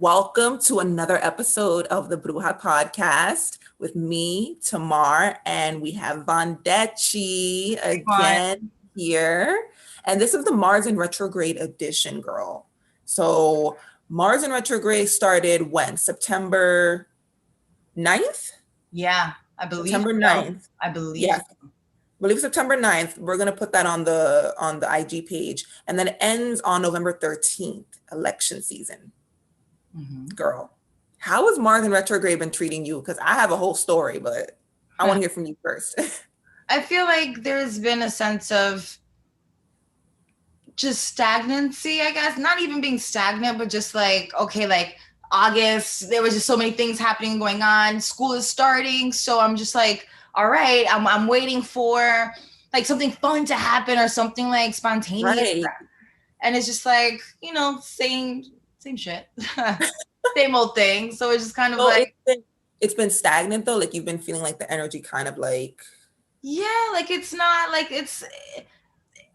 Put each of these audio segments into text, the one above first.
Welcome to another episode of the Bruja podcast with me, Tamar, and we have Vondechii Fun. again here. And this is the Mars in Retrograde edition, girl. So Mars in Retrograde started when? September 9th? Yeah, I believe September so. 9th. I believe Yes, so. I believe September 9th. We're gonna put that on the IG page. And then it ends on November 13th, election season. Mhm. Girl, how has Mars in retrograde been treating you? Because I have a whole story, but I want to hear from you first. I feel like there's been a sense of just stagnancy, I guess. Not even being stagnant, but just like, okay, like August, there was just so many things happening going on. School is starting. So I'm just like, all right, I'm waiting for like something fun to happen or something like spontaneous. Right. And it's just like, same shit. Same old thing. So it's just kind of So like, it's been stagnant though. Like you've been feeling like the energy kind of like yeah, like it's not like it's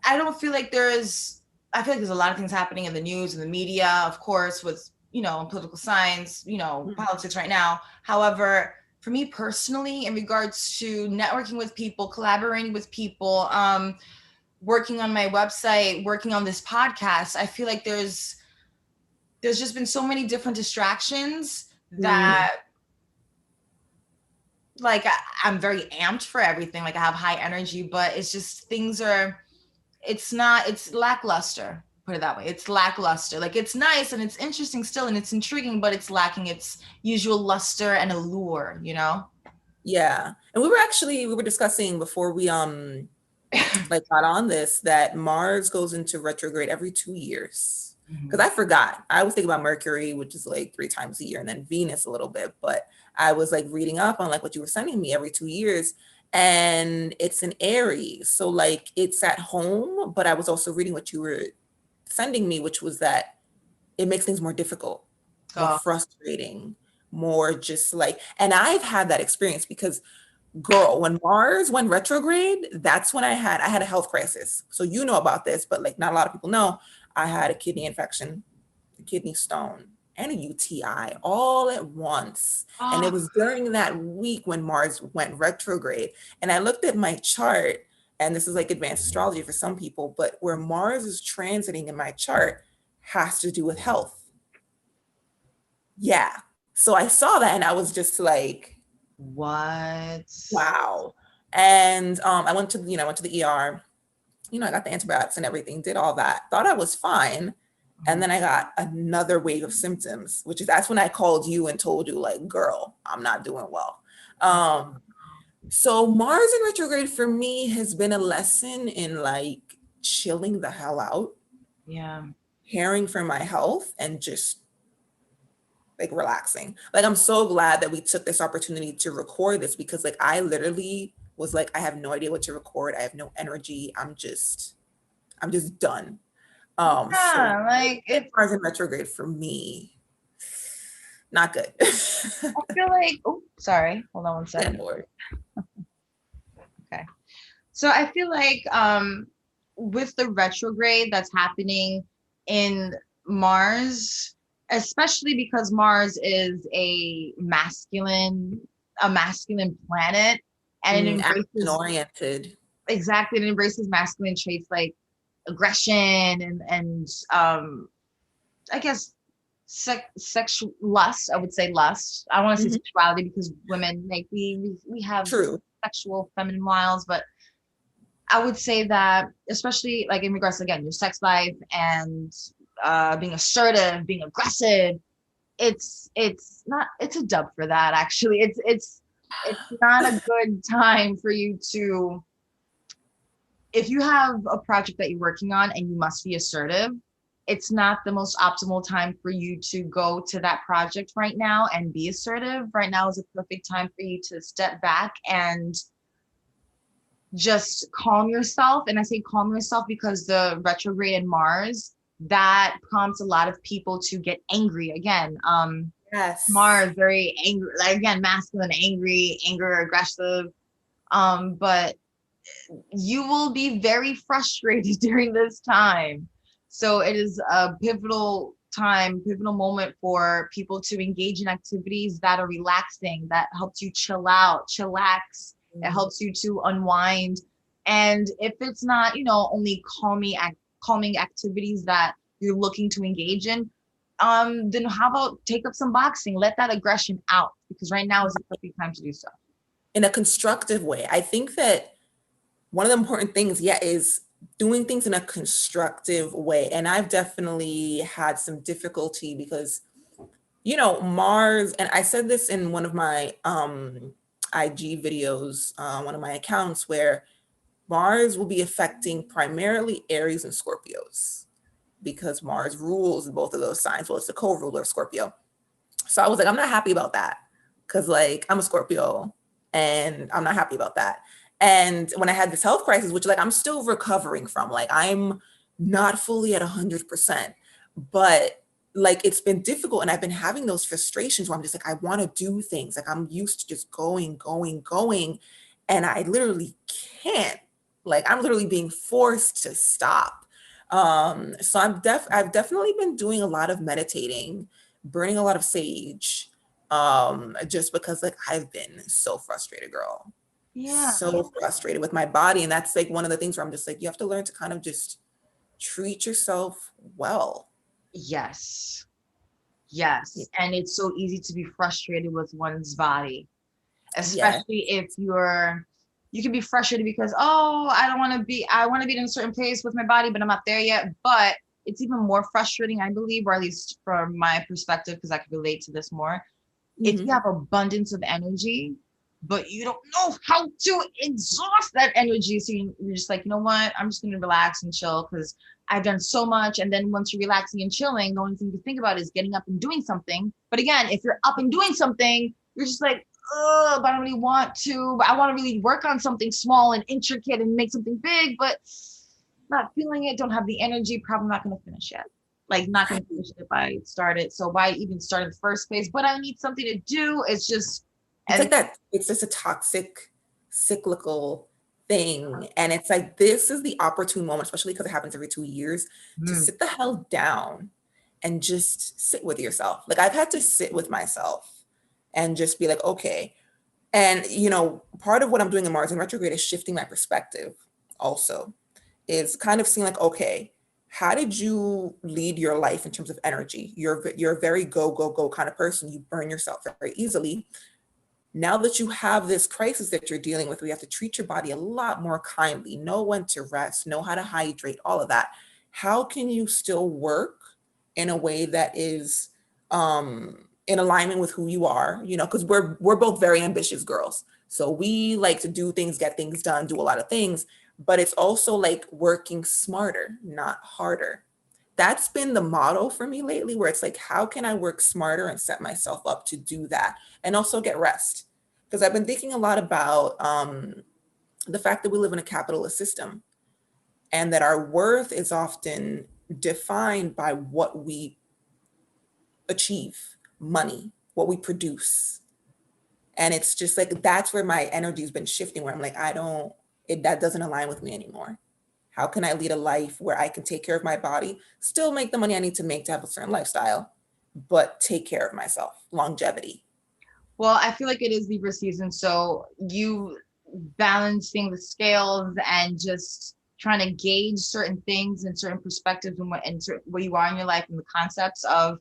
I don't feel like I feel like there's a lot of things happening in the news and the media, of course, with political science, politics right now. However, for me personally, in regards to networking with people, collaborating with people, working on my website, working on this podcast, I feel like there's just been so many different distractions mm, that like I'm very amped for everything. Like I have high energy, but it's just it's lackluster. Put it that way. It's lackluster. Like it's nice and it's interesting still and it's intriguing, but it's lacking its usual luster and allure, you know? yeah. And we were discussing before we like got on this that Mars goes into retrograde every 2 years. Because Mhm. I forgot. I was thinking about Mercury, which is like 3 times a year, and then Venus a little bit. But I was like reading up on like what you were sending me every 2 years. And it's in Aries. So like it's at home, but I was also reading what you were sending me, which was that it makes things more difficult, more Oh, frustrating, more just like, and I've had that experience because girl, when Mars went retrograde, that's when I had a health crisis. So you know about this, but like not a lot of people know. I had a kidney infection, a kidney stone, and a UTI all at once. And it oh, was during that week when Mars went retrograde. And I looked at my chart, and this is like advanced astrology for some people, but where Mars is transiting in my chart has to do with health. Yeah. So I saw that and I was just like, what? wow. And I went to the ER. I got the antibiotics and everything, did all that, thought I was fine. And Mhm. then I got another wave of symptoms, which is that's when I called you and told you, like, girl, I'm not doing well. Um, so Mars in retrograde for me has been a lesson in like chilling the hell out, Yeah. caring for my health, and just like relaxing. Like I'm so glad that we took this opportunity to record this because like I literally was like, I have no idea what to record. I have no energy. I'm just done. So Yeah, like Mars in retrograde for me, not good. I feel like, oh, sorry, hold on one Yeah, second. no worries. Okay. So I feel like with the retrograde that's happening in Mars, especially because Mars is a masculine planet, and it Action embraces oriented. exactly it embraces masculine traits like aggression and I guess sexual lust. I would say lust. I don't want to say Mhm. sexuality because women like we have True. sexual feminine wiles, but I would say that, especially like in regards to again your sex life and being assertive, being aggressive, it's a dub for that. Actually, it's not a good time for you to if you have a project that you're working on and you must be assertive. It's not the most optimal time for you to go to that project right now and be assertive. Right now is a perfect time for you to step back and just calm yourself. And I say calm yourself because the retrograde in Mars, that prompts a lot of people to get angry again. Yes. Mars, very angry, like, again, masculine, angry, anger, aggressive. But you will be very frustrated during this time. So it is a pivotal time, pivotal moment for people to engage in activities that are relaxing, that helps you chill out, chillax. It helps you to unwind. And if it's not, only calming activities that you're looking to engage in, then how about take up some boxing? Let that aggression out, because right now is the perfect time to do so. In a constructive way. I think that one of the important things, yeah, is doing things in a constructive way. And I've definitely had some difficulty because, Mars, and I said this in one of my IG videos, one of my accounts, where Mars will be affecting primarily Aries and Scorpios because Mars rules both of those signs. Well, it's the co-ruler of Scorpio. So I was like, I'm not happy about that because, like, I'm a Scorpio and I'm not happy about that. And when I had this health crisis, which, like, I'm still recovering from, like, I'm not fully at 100%, but like, it's been difficult. And I've been having those frustrations where I'm just like, I want to do things. Like, I'm used to just going, going, going. And I literally can't. Like, I'm literally being forced to stop. So I've definitely been doing a lot of meditating, burning a lot of sage, just because, like, I've been so frustrated, girl. Yeah. So frustrated with my body. And that's like one of the things where I'm just like, you have to learn to kind of just treat yourself well. Yes. Y- Yes. And it's so easy to be frustrated with one's body, Yes. especially if you can be frustrated because, oh, I want to be in a certain place with my body, but I'm not there yet. But it's even more frustrating, I believe, or at least from my perspective, because I can relate to this more. If you Hmm. have abundance of energy, but you don't know how to exhaust that energy. So you're just like, you know what? I'm just going to relax and chill because I've done so much. And then once you're relaxing and chilling, the only thing to think about is getting up and doing something. But again, if you're up and doing something, you're just like, oh, but I don't really want to. But I want to really work on something small and intricate and make something big, but not feeling it, don't have the energy, probably not going to finish it. Like, not going to finish it if I start it. So why even start in the first place? But I need something to do. It's just, It's and like that. It's just a toxic, cyclical thing. And it's like, this is the opportune moment, especially because it happens every 2 years, to mm, sit the hell down and just sit with yourself. Like, I've had to sit with myself and just be like, okay. And, part of what I'm doing in Mars in retrograde is shifting my perspective also. Is kind of seeing like, okay, how did you lead your life in terms of energy? You're a very go, go, go kind of person. You burn yourself very easily. Now that you have this crisis that you're dealing with, we have to treat your body a lot more kindly, know when to rest, know how to hydrate, all of that. How can you still work in a way that is in alignment with who you are? Because we're both very ambitious girls. So we like to do things, get things done, do a lot of things, but it's also like working smarter, not harder. That's been the motto for me lately, where it's like, how can I work smarter and set myself up to do that? And also get rest. Because I've been thinking a lot about the fact that we live in a capitalist system and that our worth is often defined by what we achieve, money, what we produce. And it's just like, that's where my energy's been shifting, where I'm like, that doesn't align with me anymore. How can I lead a life where I can take care of my body, still make the money I need to make to have a certain lifestyle, but take care of myself, longevity? well, I feel like it is Libra season. So you balancing the scales and just trying to gauge certain things and certain perspectives and what you are in your life and the concepts of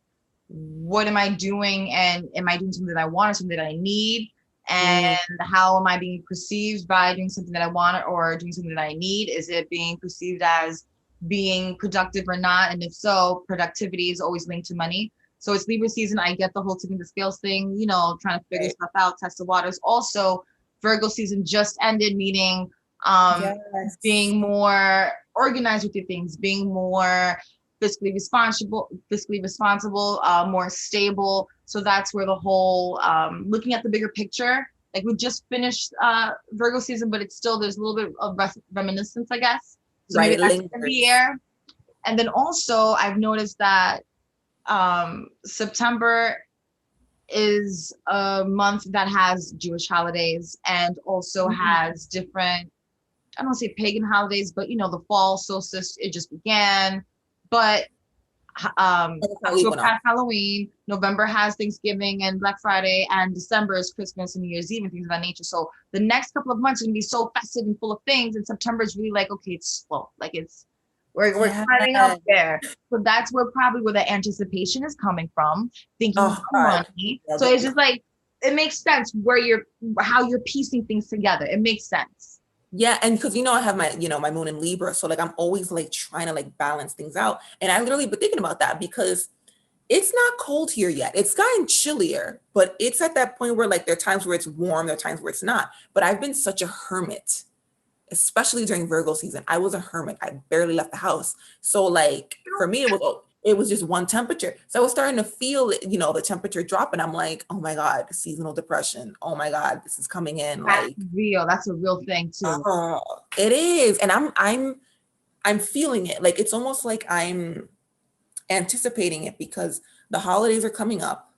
what am I doing, and am I doing something that I want or something that I need, and Mm, how am I being perceived by doing something that I want or doing something that I need? Is it being perceived as being productive or not? And if so, productivity is always linked to money. So it's Libra season. I get the whole tipping the scales thing, trying to figure right. stuff out, test the waters. Also, Virgo season just ended, meaning um, Yes. being more organized with your things, being more fiscally responsible, more stable. So that's where the whole looking at the bigger picture. Like, we just finished Virgo season, but it's still, there's a little bit of reminiscence, I guess. So Right. maybe It that's in the lingers. air. And then also, I've noticed that September is a month that has Jewish holidays and also Mhm. has different, I don't say pagan holidays, but the fall solstice, it just began. But October has Halloween, November has Thanksgiving and Black Friday, and December is Christmas and New Year's Eve and things of that nature. So the next couple of months are gonna be so festive and full of things, and September is really like, okay, it's slow, like we're Yeah. climbing up there. So that's where probably where the anticipation is coming from, thinking Oh about God. money. Yeah, So it's just like it makes sense where how you're piecing things together. It makes sense. yeah, and because I have my, my moon in Libra, so like I'm always like trying to like balance things out. And I literally been thinking about that because it's not cold here yet. It's gotten chillier, but it's at that point where like there are times where it's warm, there are times where it's not. But I've been such a hermit, especially during Virgo season. I was a hermit. I barely left the house. So like for me, it was just one temperature. So I was starting to feel, the temperature drop, and I'm like, oh my God, seasonal depression. Oh my God, this is coming in. That's Like, real. That's a real thing too. it is, and I'm feeling it. Like it's almost like I'm anticipating it because the holidays are coming up.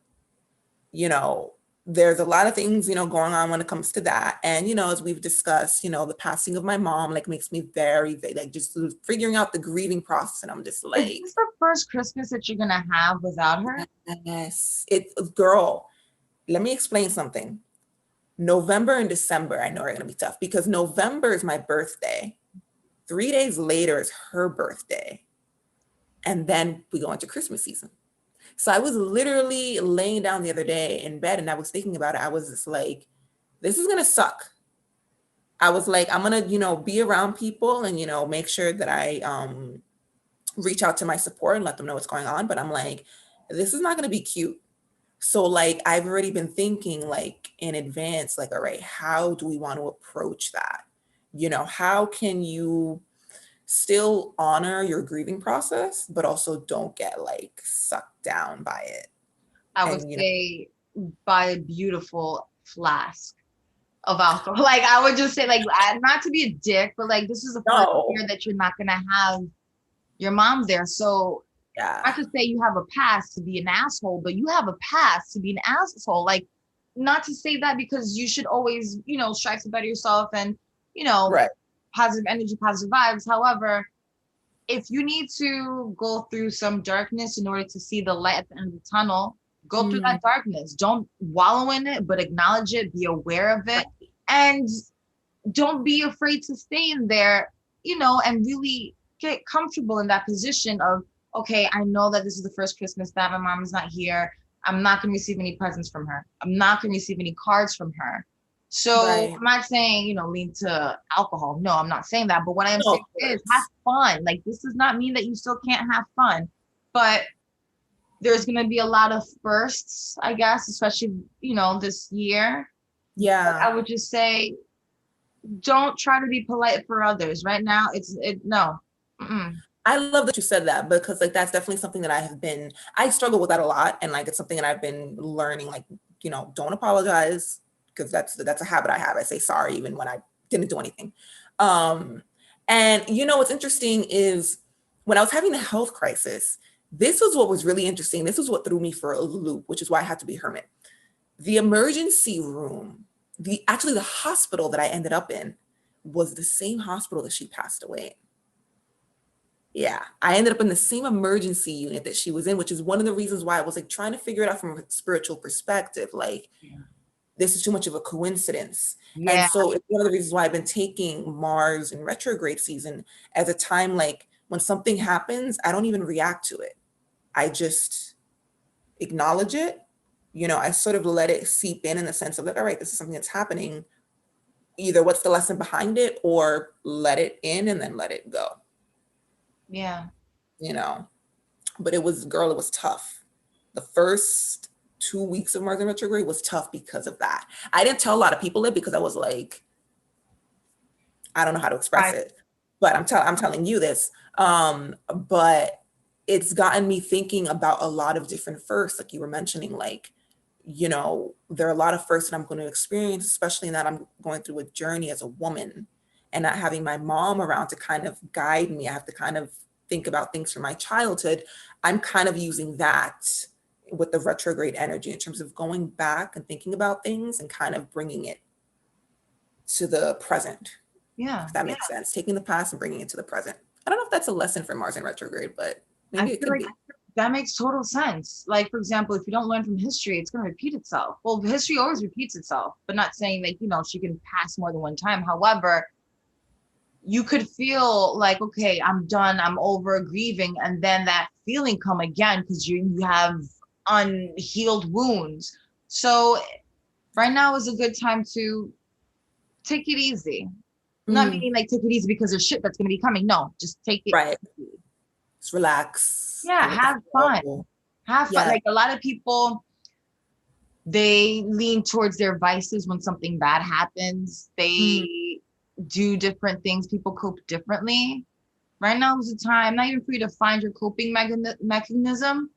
you know, there's a lot of things, going on when it comes to that. And, as we've discussed, the passing of my mom, like makes me very, like just figuring out the grieving process. And I'm just Is like, this the first Christmas that you're gonna have without her? yes, girl, let me explain something. November and December, I know are going to be tough because November is my birthday. 3 days later is her birthday. And then we go into Christmas season. So I was literally laying down the other day in bed and I was thinking about it. I was just like, this is going to suck. I was like, I'm going to, be around people and, make sure that I reach out to my support and let them know what's going on. But I'm like, this is not going to be cute. So like, I've already been thinking like in advance, like, all right, how do we want to approach that? How can you still honor your grieving process, but also don't get like sucked down by it? I would And, say buy a beautiful flask of alcohol. Like I would just say, like, not to be a dick, but like this is the first no, year that you're not gonna have your mom there. So not yeah, to say you have a past to be an asshole, but you have a past to be an asshole. Like, not to say that because you should always, strive to better yourself and, you know, right. positive energy, positive vibes. However, if you need to go through some darkness in order to see the light at the end of the tunnel, go through Mm, that darkness. Don't wallow in it, but acknowledge it, be aware of it, right. and don't be afraid to stay in there, and really get comfortable in that position of, okay, I know that this is the first Christmas that my mom is not here. I'm not going to receive any presents from her. I'm not going to receive any cards from her. So Right. I'm not saying, lean to alcohol. No, I'm not saying that. But what I am No, of saying is have course. fun. Like, this does not mean that you still can't have fun. But there's going to be a lot of firsts, I guess, especially, this year. But Yeah. I would just say don't try to be polite for others. Right now, no. Mm-mm. I love that you said that because like that's definitely something that I struggle with that a lot. And like it's something that I've been learning, like, don't apologize because that's a habit I have. I say sorry even when I didn't do anything. Um, and what's interesting is when I was having the health crisis, this was what was really interesting. This was what threw me for a loop, which is why I had to be a hermit. The emergency room, the hospital that I ended up in was the same hospital that she passed away in. Yeah, I ended up in the same emergency unit that she was in, which is one of the reasons why I was like trying to figure it out from a spiritual perspective. Like, Yeah. this is too much of a coincidence. And Yeah. so it's one of the reasons why I've been taking Mars in retrograde season as a time like when something happens, I don't even react to it. I just acknowledge it. I sort of let it seep in the sense of like, all right, this is something that's happening. Either what's the lesson behind it or let it in and then let it go, Yeah. you know? But it was tough. The first 2 weeks of Mars in retrograde was tough because of that. I didn't tell a lot of people it because I was like, I don't know how to express Right. it, but I'm telling you this. But it's gotten me thinking about a lot of different firsts, like you were mentioning, like, there are a lot of firsts that I'm going to experience, especially in that I'm going through a journey as a woman and not having my mom around to kind of guide me. I have to kind of think about things from my childhood. I'm kind of using that with the retrograde energy in terms of going back and thinking about things and kind of bringing it to the present, Yeah. if that makes sense. Taking the past and bringing it to the present. I don't know if that's a lesson for Mars in retrograde, but I maybe it feel could like be. That makes total sense. Like, for example, if you don't learn from history, it's going to repeat itself. Well, history always repeats itself, but not saying that, she can pass more than one time. However, you could feel like, okay, I'm done, I'm over grieving. And then that feeling come again because you have unhealed wounds. So right now is a good time to take it easy. Not Mm, meaning like take it easy because there's shit that's going to be coming. No, just take it right. easy. Just relax. Yeah, Go with the have fun. flow. Have fun. Yeah. Like a lot of people, they lean towards their vices when something bad happens. Mm, They do different things. People cope differently. Right now is the time, not even for you to find your coping mechanism,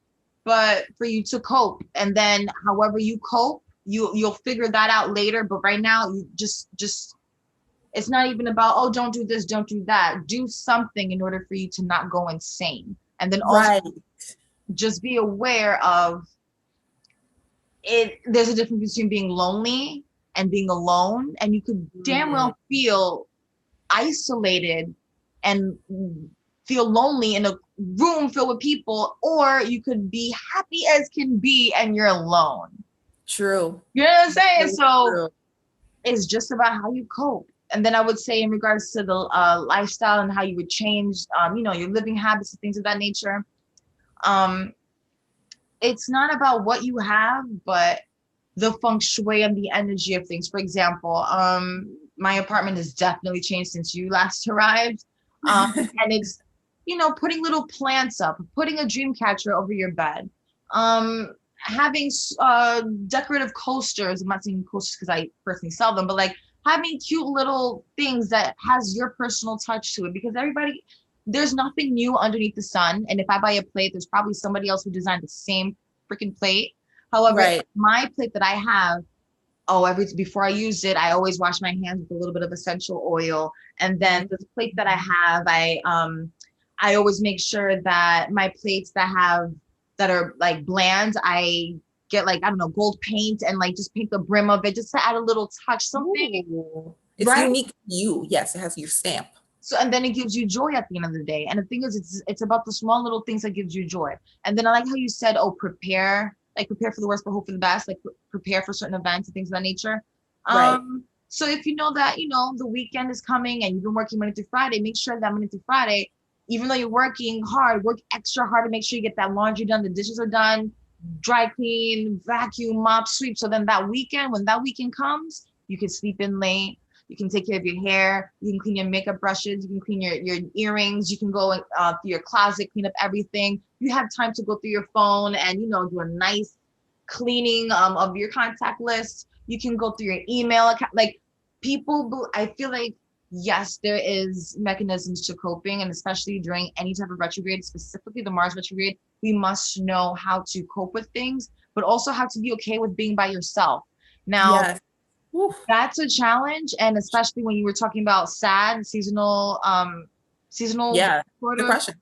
but for you to cope. And then however you cope, you'll figure that out later. But right now, you just it's not even about, oh, don't do this, don't do that. Do something in order for you to not go insane. And then also right. just be aware of it. There's a difference between being lonely and being alone. And you could damn Mm, well feel isolated and feel lonely in a room filled with people, or you could be happy as can be and you're alone. true. You know what I'm saying? Very So true. it's just about how you cope. And then I would say in regards to the lifestyle and how you would change, your living habits and things of that nature. Um, it's not about what you have, but the feng shui and the energy of things. For example, my apartment has definitely changed since you last arrived. And it's, putting little plants up, putting a dream catcher over your bed, having decorative coasters. I'm not saying coasters because I personally sell them, but like having cute little things that has your personal touch to it, because there's nothing new underneath the sun. And if I buy a plate, there's probably somebody else who designed the same freaking plate. However, Right. my plate that I have, before I use it, I always wash my hands with a little bit of essential oil. And then Mhm. the plate that I have, I always make sure that my plates that are like bland, I get like, I don't know, gold paint and like just paint the brim of it just to add a little touch, something, Ooh. It's right? unique to you. Yes, it has your stamp. So, and then it gives you joy at the end of the day. And the thing is, it's about the small little things that gives you joy. And then I like how you said, oh, prepare for the worst, but hope for the best, like prepare for certain events and things of that nature. Right. So if you know that, the weekend is coming and you've been working Monday through Friday, make sure that Monday through Friday, even though you're working hard, work extra hard to make sure you get that laundry done, the dishes are done, dry clean, vacuum, mop, sweep. So then when that weekend comes, you can sleep in late. You can take care of your hair. You can clean your makeup brushes. You can clean your earrings. You can go through your closet, clean up everything. You have time to go through your phone and, do a nice cleaning of your contact list. You can go through your email account. Like I feel like, yes, there is mechanisms to coping, and especially during any type of retrograde, specifically the Mars retrograde, we must know how to cope with things, but also how to be okay with being by yourself. Now, Yes. Oof. that's a challenge, and especially when you were talking about seasonal Yeah. disorder, Depression.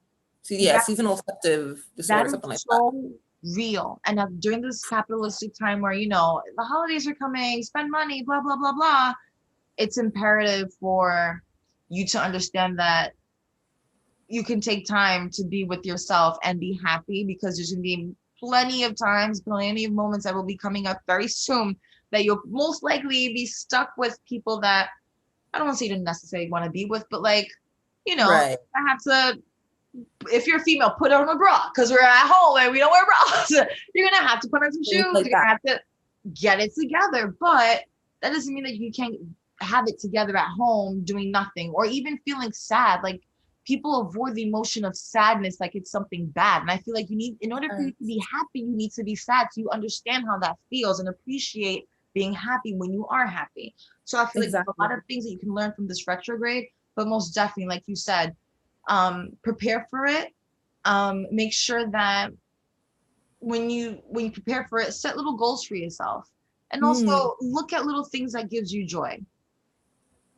So yeah, that seasonal affective that disorder, is something like that. so real. And during this capitalistic time where the holidays are coming, spend money, blah blah blah blah, it's imperative for you to understand that you can take time to be with yourself and be happy, because there's going to be plenty of times, plenty of moments that will be coming up very soon that you'll most likely be stuck with people that I don't want to say you don't necessarily want to be with, but like, Right. I have to, if you're female, put on a bra because we're at home and we don't wear bras. You're going to have to put on some Things shoes. like You're going that. to have to get it together. But that doesn't mean that you can't have it together at home doing nothing or even feeling sad. Like people avoid the emotion of sadness like it's something bad. And I feel like in order for you to be happy, you need to be sad so you understand how that feels and appreciate being happy when you are happy. So I feel like there's a Exactly. lot of things that you can learn from this retrograde, but most definitely, like you said, prepare for it. Make sure that when you prepare for it, set little goals for yourself, and Mm, also look at little things that gives you joy.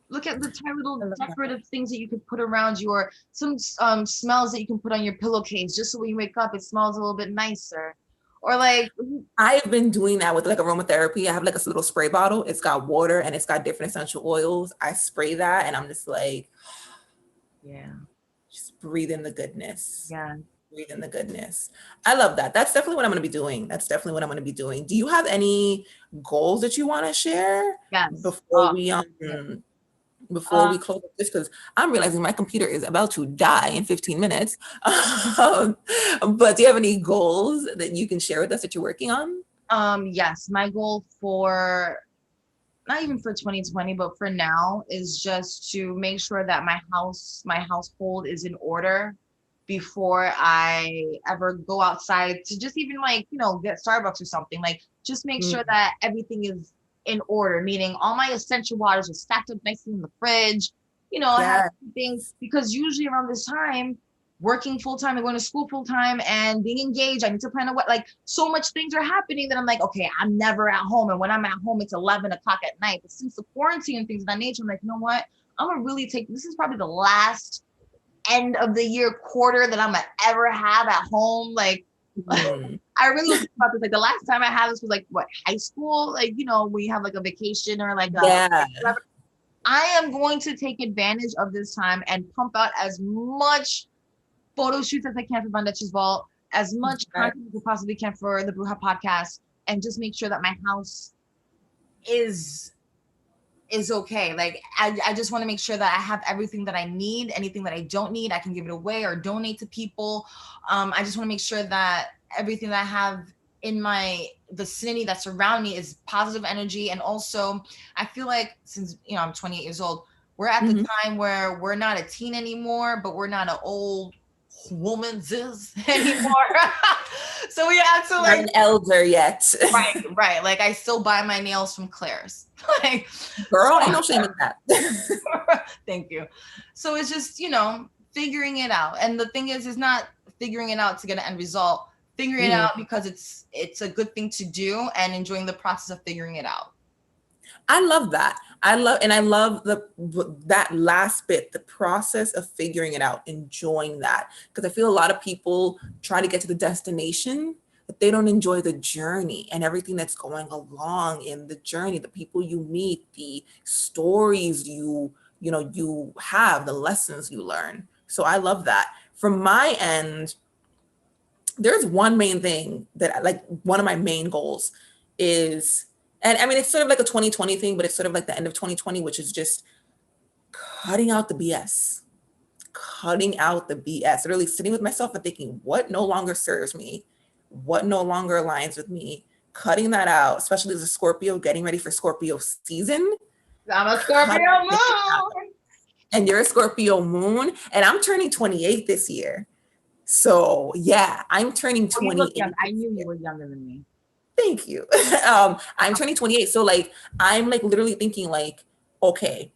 Look at the tiny I little love that. decorative things that you could put around you, or some smells that you can put on your pillowcase, just so when you wake up, it smells a little bit nicer. Or like, I've been doing that with like aromatherapy. I have like a little spray bottle. It's got water and it's got different essential oils. I spray that and I'm just like, yeah, just breathe in the goodness. yeah. breathe in the goodness. I love that. That's definitely what I'm going to be doing. That's definitely what I'm going to be doing. Do you have any goals that you want to share Yes. before we Yeah. close up this? Because I'm realizing my computer is about to die in 15 minutes. But do you have any goals that you can share with us that you're working on? Yes, my goal for not even for 2020, but for now is just to make sure that my household is in order before I ever go outside to just even like, get Starbucks or something. Like just make sure Mm, that everything is in order, meaning all my essential waters are stacked up nicely in the fridge. I have yeah. everything because usually around this time working full time and going to school full time and being engaged. I need to plan a what like so much things are happening that I'm like, okay, I'm never at home. And when I'm at home, it's 11 o'clock at night. But since the quarantine and things of that nature, I'm like, you know what? I'm gonna really take this is probably the last end of the year quarter that I'm gonna ever have at home. Like Mm, I really was thinking about this. Like the last time I had this was like what high school, like when you have like a vacation or like a yeah. I am going to take advantage of this time and pump out as much photo shoots as I can for Vondechii's Vault, as much Yes. content as I possibly can for the Bruja podcast, and just make sure that my house is is okay. Like I just want to make sure that I have everything that I need. Anything that I don't need, I can give it away or donate to people. I just want to make sure that everything that I have in my vicinity that surround me is positive energy. And also, I feel like since I'm 28 years old, we're at the Mhm. time where we're not a teen anymore, but we're not an old woman anymore. So we have to Not like an elder yet. right, right. Like I still buy my nails from Claire's. Like Girl, so ain't no shame in that. thank you. So it's just, figuring it out. And the thing is not figuring it out to get an end result. Figuring it Mm. out because it's a good thing to do and enjoying the process of figuring it out. I love that. I love that last bit, the process of figuring it out, enjoying that. Because I feel a lot of people try to get to the destination, but they don't enjoy the journey and everything that's going along in the journey, the people you meet, the stories you have, the lessons you learn. So I love that. From my end, there's one main thing that like one of my main goals is, and I mean it's sort of like a 2020 thing, but it's sort of like the end of 2020, which is just cutting out the BS. Cutting out the BS. Literally sitting with myself and thinking what no longer serves me, what no longer aligns with me, cutting that out, especially as a Scorpio getting ready for Scorpio season. I'm a Cutting Scorpio it out. moon. And you're a Scorpio moon, and I'm turning 28 this year. So yeah, I'm turning Oh, you look young. 28 I this knew you year. were younger than me. Thank you. I'm turning 28. So like I'm like literally thinking like, okay,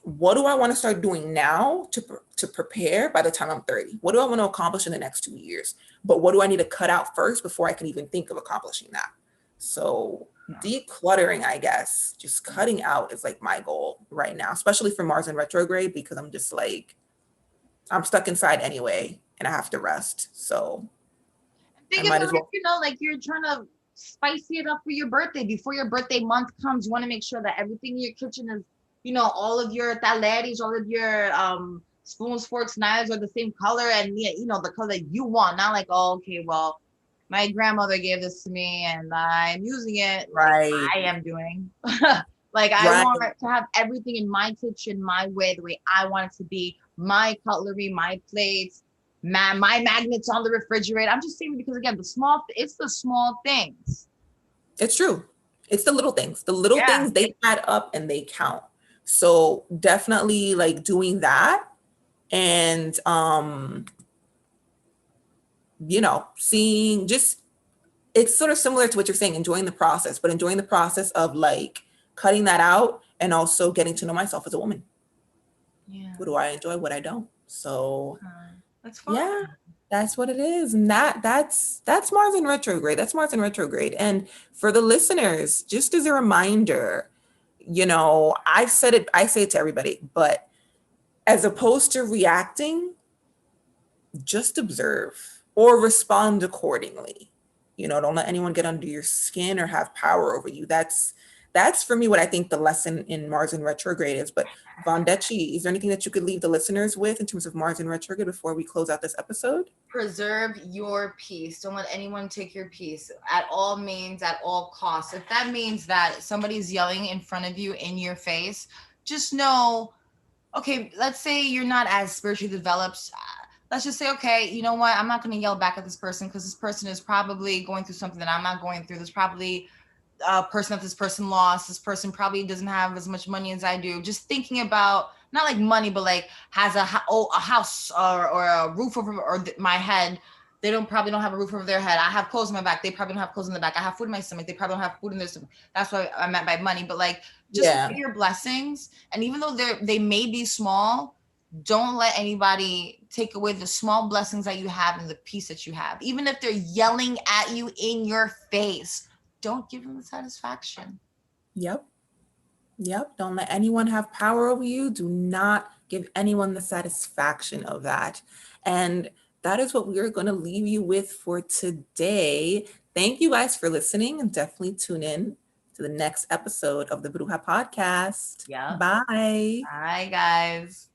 what do I want to start doing now to prepare by the time I'm 30? What do I want to accomplish in the next 2 years? But what do I need to cut out first before I can even think of accomplishing that? So Yeah. decluttering, I guess, just cutting out is like my goal right now, especially for Mars in retrograde, because I'm just like, I'm stuck inside anyway and I have to rest. So I Think might about as it, well. like you're trying to spicy it up for your birthday. Before your birthday month comes, you want to make sure that everything in your kitchen is, all of your taleris, all of your spoons, forks, knives are the same color and the color that you want. Not like, oh, okay, well, my grandmother gave this to me and I'm using it like Right, I am doing. Like I right, want to have everything in my kitchen my way, the way I want it to be. My cutlery, my plates, my magnets on the refrigerator. I'm just saying because again, it's the small things. it's true. It's the little things. The little Yeah. things, they add up and they count. So definitely like doing that and seeing just, it's sort of similar to what you're saying, enjoying the process, but enjoying the process of like cutting that out and also getting to know myself as a woman. Yeah. What do I enjoy, what I don't. So That's fun. yeah, that's what it is. And that's Mars in retrograde. That's Mars in retrograde. And for the listeners, just as a reminder, I say it to everybody, but as opposed to reacting, just observe or respond accordingly. Don't let anyone get under your skin or have power over you. that's for me what I think the lesson in Mars in retrograde is. But Vondechii, is there anything that you could leave the listeners with in terms of Mars in retrograde before we close out this episode? Preserve your peace. Don't let anyone take your peace at all means, at all costs. If that means that somebody's yelling in front of you in your face, just know, okay, let's say you're not as spiritually developed. Let's just say, okay, you know what? I'm not going to yell back at this person because this person is probably going through something that I'm not going through. There's probably person that this person lost. This person probably doesn't have as much money as I do. Just thinking about not like money, but like has a house or a roof over my head. They probably don't have a roof over their head. I have clothes on my back. They probably don't have clothes in the back. I have food in my stomach. They probably don't have food in their stomach. That's what I meant by money. But like, just look Yeah. at your blessings, and even though they may be small, don't let anybody take away the small blessings that you have and the peace that you have. Even if they're yelling at you in your face, don't give them the satisfaction. Yep. Yep. Don't let anyone have power over you. Do not give anyone the satisfaction of that. And that is what we are going to leave you with for today. Thank you guys for listening, and definitely tune in to the next episode of the Bruja podcast. Yeah. Bye. Hi, guys.